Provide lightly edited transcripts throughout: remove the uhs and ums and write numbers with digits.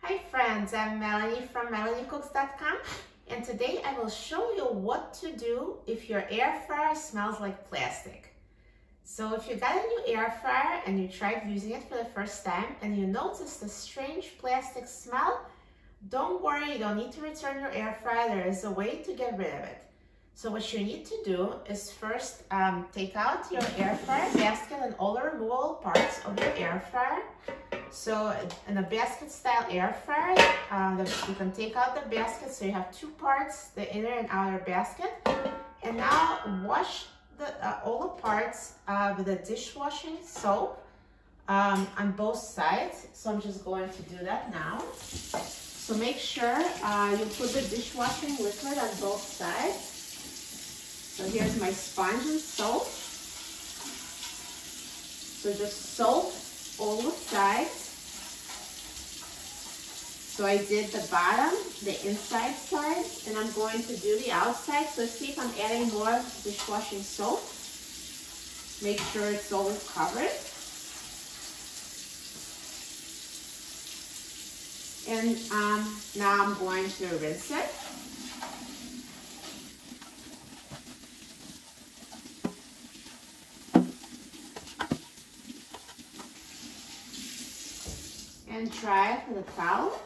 Hi friends, I'm Melanie from MelanieCooks.com, and today I will show you what to do if your air fryer smells like plastic. So if you got a new air fryer and you tried using it for the first time and you notice a strange plastic smell, don't worry, you don't need to return your air fryer. There is a way to get rid of it. So what you need to do is first take out your air fryer basket and all the removable parts of your air fryer. So in a basket style air fryer, you can take out the basket so you have two parts, the inner and outer basket. And now wash all the parts with a dishwashing soap on both sides. So I'm just going to do that now. So make sure you put the dishwashing liquid on both sides. So here's my sponge and soap. So just soap all the sides. So I did the bottom, the inside side, and I'm going to do the outside. So see if I'm adding more dishwashing soap. Make sure it's always covered. And now I'm going to rinse it. And dry it with a towel.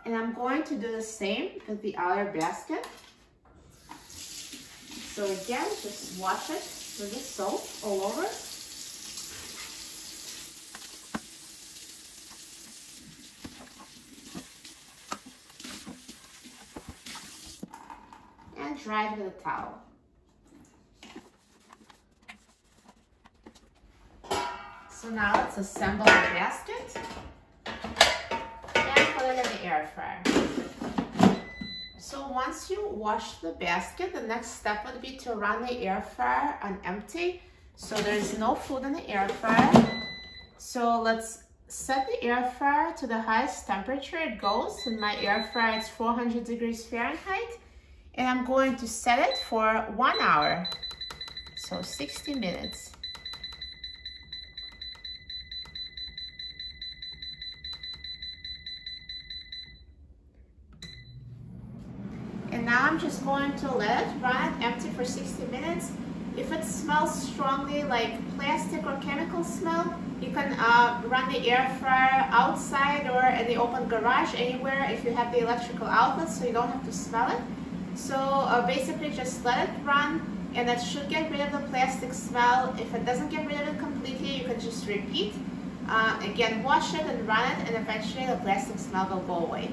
And I'm going to do the same with the outer basket. So again, just wash it with the soap all over. And dry it with a towel. So now let's assemble the basket and put it in the air fryer. So once you wash the basket, the next step would be to run the air fryer on empty. So there's no food in the air fryer. So let's set the air fryer to the highest temperature it goes. In my air fryer, it's 400 degrees Fahrenheit. And I'm going to set it for 1 hour. So 60 minutes. And now I'm just going to let it run it empty for 60 minutes. If it smells strongly like plastic or chemical smell, you can run the air fryer outside or in the open garage, anywhere if you have the electrical outlet, so you don't have to smell it. So basically just let it run, and that should get rid of the plastic smell. If it doesn't get rid of it completely, you can just repeat. Again, wash it and run it, and eventually the plastic smell will go away.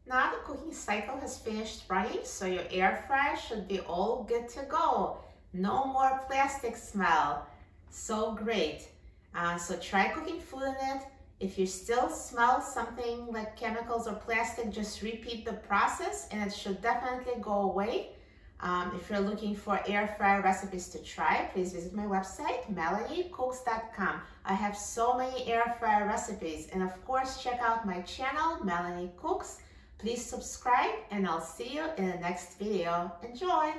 Now the cooking cycle has finished running, so your air fryer should be all good to go. No more plastic smell. So great. So try cooking food in it. If you still smell something like chemicals or plastic, just repeat the process and it should definitely go away. If you're looking for air fryer recipes to try, please visit my website, MelanieCooks.com. I have so many air fryer recipes, and of course check out my channel, Melanie Cooks. Please subscribe, and I'll see you in the next video. Enjoy!